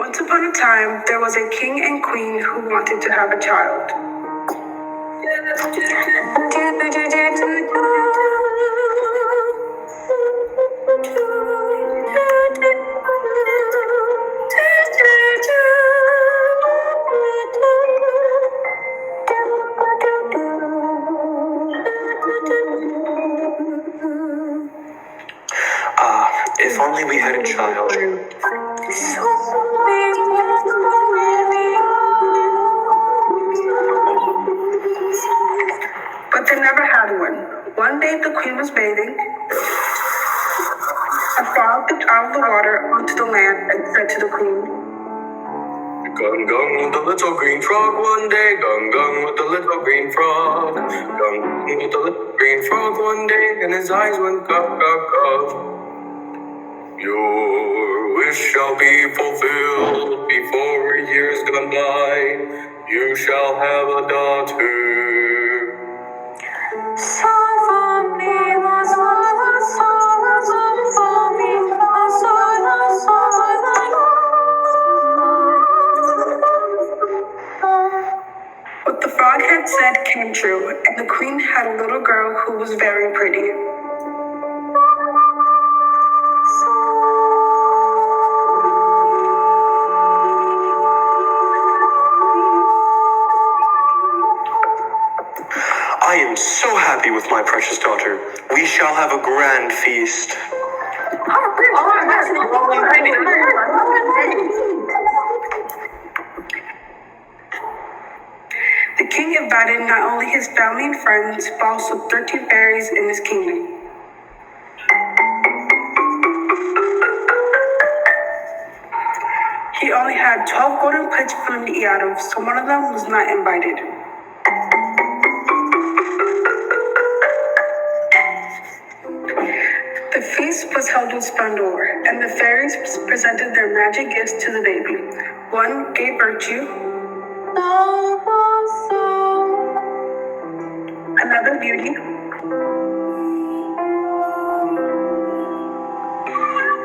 Once upon a time, there was a king and queen who wanted to have a child. If only we had a child. But they never had one. One day the queen was bathing. A frog dipped out of the water onto the land and said to the queen, Gung gung with the little green frog one day. Gung gung with the little green frog. Gung gung with the little green frog one day, and his eyes went gug gug gug. Your wish shall be fulfilled before a year's gone by. You shall have a daughter. What the frog had said came true, and the queen had a little girl who was very pretty. I am so happy with my precious daughter. We shall have a grand feast. The king invited not only his family and friends, but also 13 fairies in his kingdom. He only had 12 golden plates for them to eat out of, so one of them was not invited. The feast was held with splendor, and the fairies presented their magic gifts to the baby. One gave virtue, another beauty,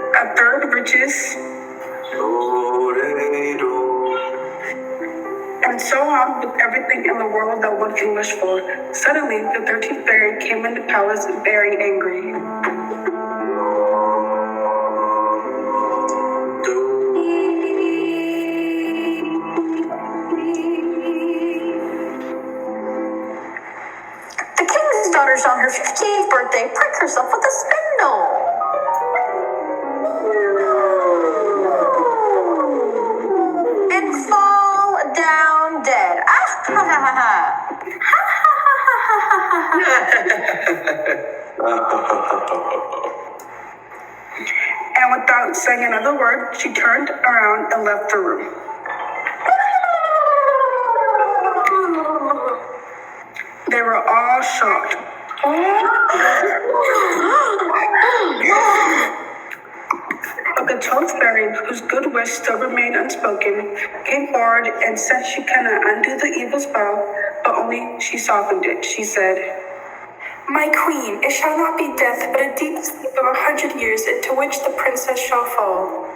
a third riches, and so on with everything in the world that one can wish for. Suddenly, the 13th fairy came into the palace very angry. The king's daughter's on her 15th birthday pricked herself with a spindle. And fall down dead. Ah, ha, ha, ha, ha. Ha, ha, ha, ha, ha, And without saying another word, she turned around and left the room. They were all shocked. But the 12th fairy, whose good wish still remained unspoken, came forward and said she cannot undo the evil spell, but only she softened it. She said, My queen, it shall not be death, but a deep sleep of 100 years, into which the princess shall fall.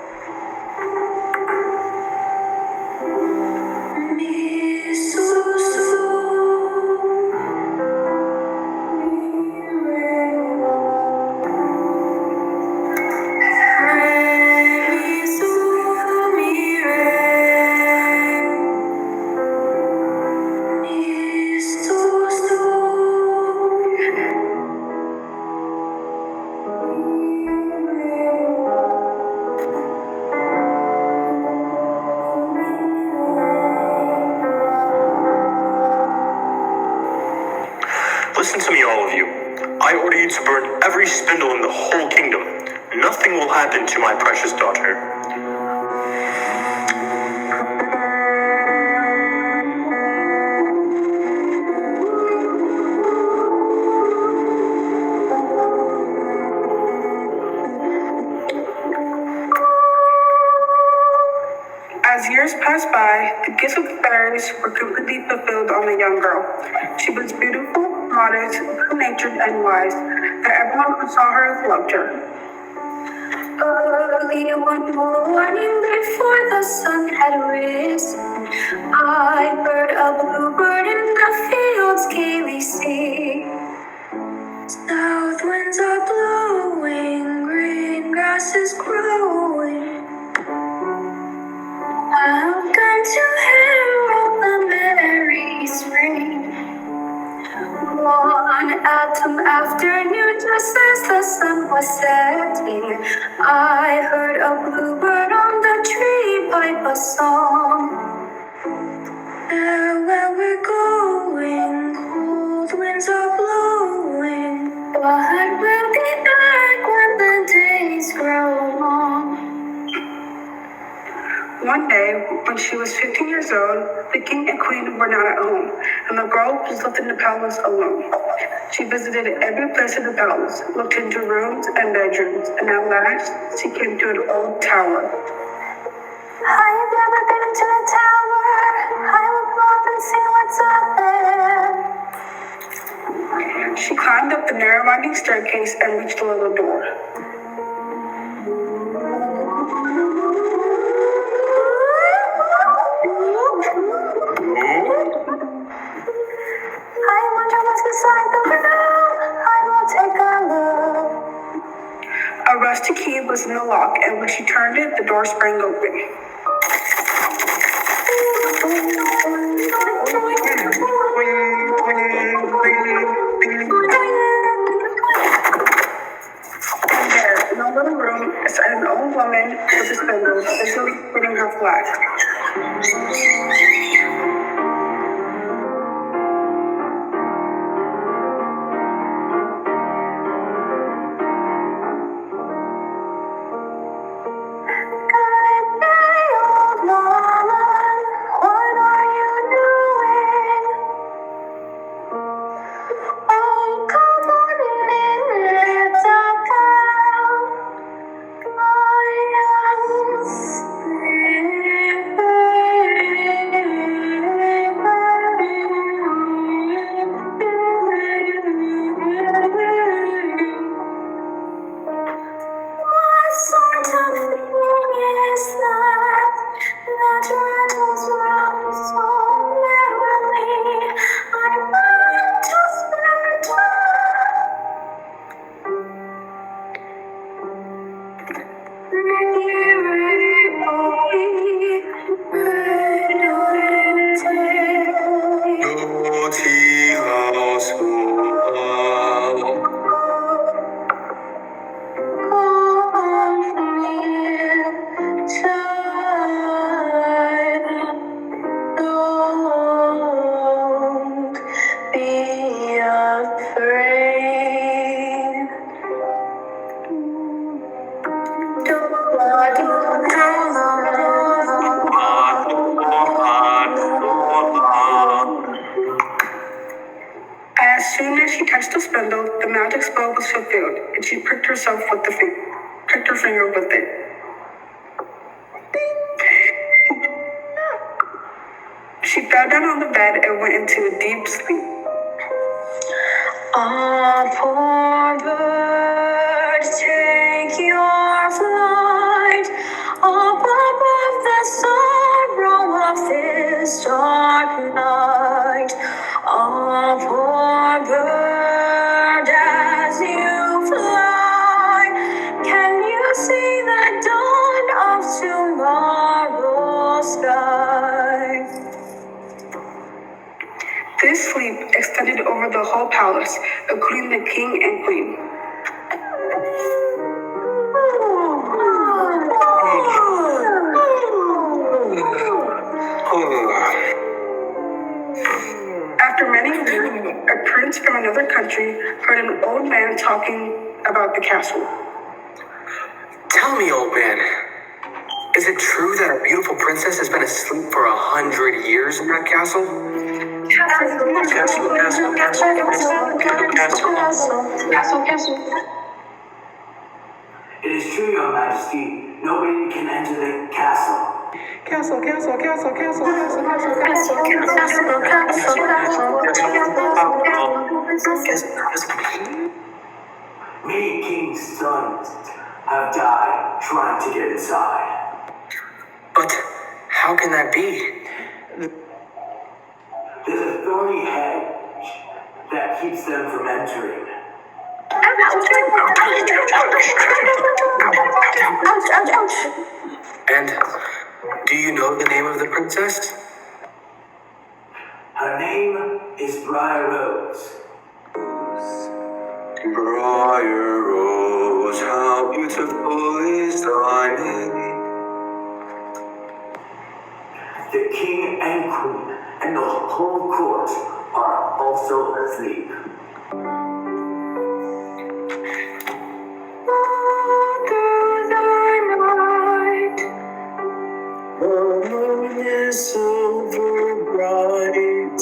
Listen to me, all of you. I order you to burn every spindle in the whole kingdom. Nothing will happen to my precious daughter. As years passed by, the gifts of the fairies were completely fulfilled on the young girl. She was beautiful, modest, good-natured, and wise, that everyone who saw her loved her. early one morning before the sun had risen, I heard a bluebird in the fields gaily sing. South winds are blowing, green grass is growing. Welcome to herald the merry spring. One autumn afternoon, just as the sun was setting, I heard a bluebird on the tree pipe a song. Farewell, we're going, cold winds are blowing, but we'll be back when the days grow long. One day, when she was 15 years old, the king and queen were not at home, and the girl was left in the palace alone. She visited every place in the palace, looked into rooms and bedrooms, and at last, she came to an old tower. I've never been to a tower. I will go up and see what's up there. She climbed up the narrow winding staircase and reached the little door. I wonder what's beside the window. I will take a look. A rusty key was in the lock, and when she turned it, the door sprang open. And there, in a little room, sat an old woman with a spindle, busily spinning her flax. Good day, old woman. What are you doing? Oh, come on in, little girl. I am sleeping. What sort of thing is that rattles around so merrily? I'm bound to spend Don't be afraid. As soon as she touched the spindle, the magic spell was fulfilled, and she pricked herself with pricked her finger with it. She fell down on the bed and went into a deep sleep. Ah, poor bird, take your flight up above the sorrow of this dark night. Ah, poor bird, as you fly, can you see the dawn of tomorrow's sky? This sleep extended over the whole palace, including the king and queen. After many weeks, a prince from another country heard an old man talking about the castle. Tell me, old man, is it true that a beautiful princess has been asleep for 100 years in that castle? It is true, Your Majesty. Nobody can enter the castle. Many kings' sons have died trying to get inside. But how can that be? There's a thorny hedge that keeps them from entering. Ouch. And do you know the name of the princess? Her name is Briar Rose. Briar Rose, how beautiful is thy name. The king and queen and the whole court are also asleep. Through the night, The moon is silver bright.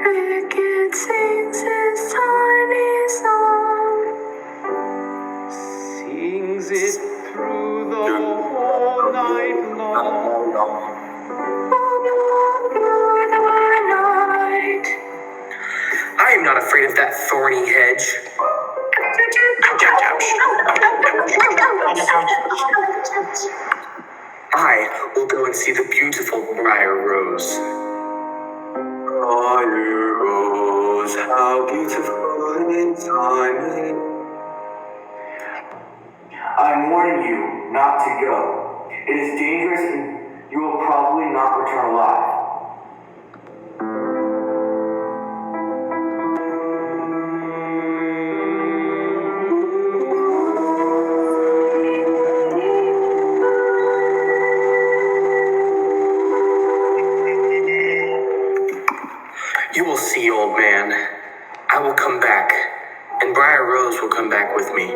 cricket sings his tiny song. Sings it through the whole night long. Through the night. I am not afraid of that thorny hedge. I will go and see the beautiful Briar Rose. Briar Rose, how beautiful is thy name. I'm warning you not to go. It is dangerous and you will probably not return alive. You will see, old man. I will come back, and Briar Rose will come back with me.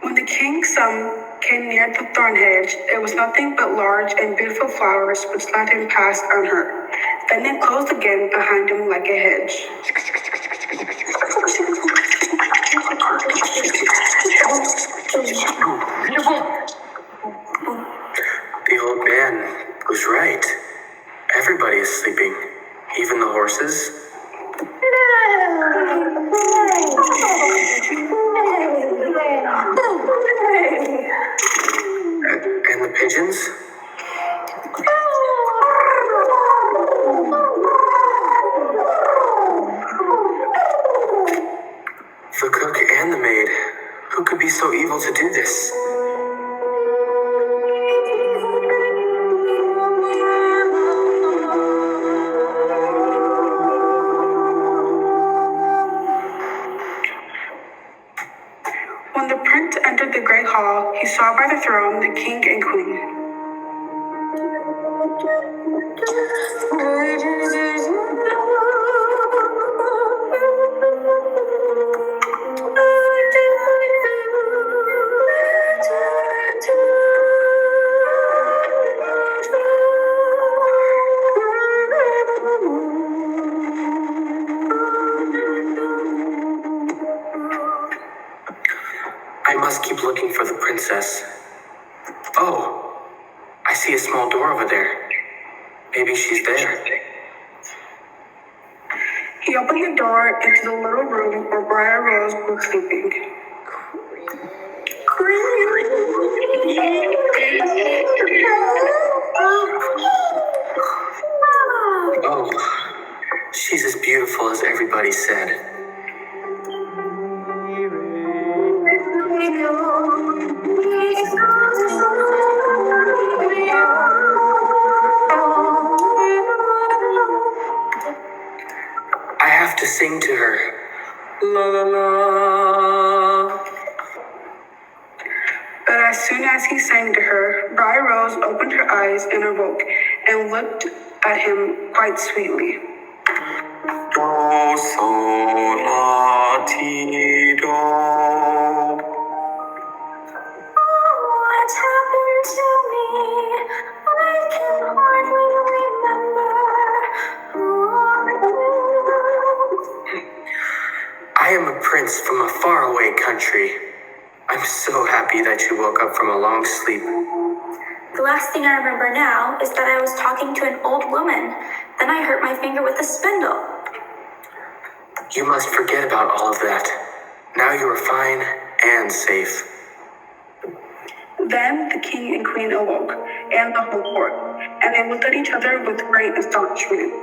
When the king's son came near the thorn hedge, it was nothing but large and beautiful flowers which let him pass unhurt. Then it closed again behind him like a hedge. The old man was right. Everybody is sleeping, even the horses. And the pigeons. The cook and the maid. Who could be so evil to do this? When the prince entered the great hall, he saw by the throne the king and queen. I must keep looking for the princess. Oh, I see a small door over there. Maybe she's there. He opened the door into the little room where Briar Rose was sleeping. Oh, she's as beautiful as everybody said. I have to sing to her. La la la. But as soon as he sang to her, Briar Rose opened her eyes and awoke, and looked at him quite sweetly. Do sol la ti do. What happened to me? I can hardly remember. Who are you? I am a prince from a faraway country. I'm so happy that you woke up from a long sleep. The last thing I remember now is that I was talking to an old woman. Then I hurt my finger with a spindle. You must forget about all of that. Now you are fine and safe. Then the king and queen awoke, and the whole court, and they looked at each other with great astonishment.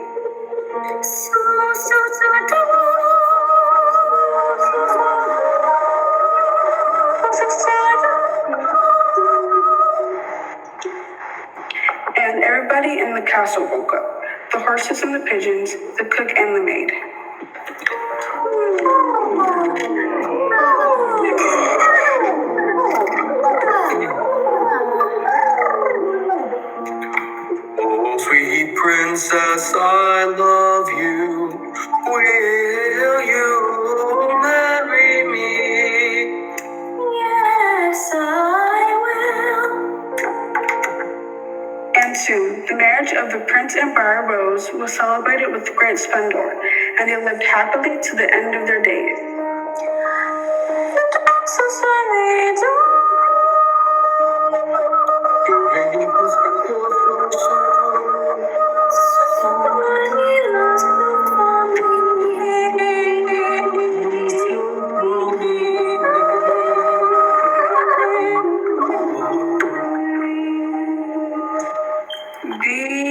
And everybody in the castle woke up, the horses and the pigeons, the cook and the maid. Oh, sweet princess, I love you. Will you marry me? Yes, I will. And soon, the marriage of the prince and bride Rose was celebrated with great splendor, and they lived happily to the end of their days. The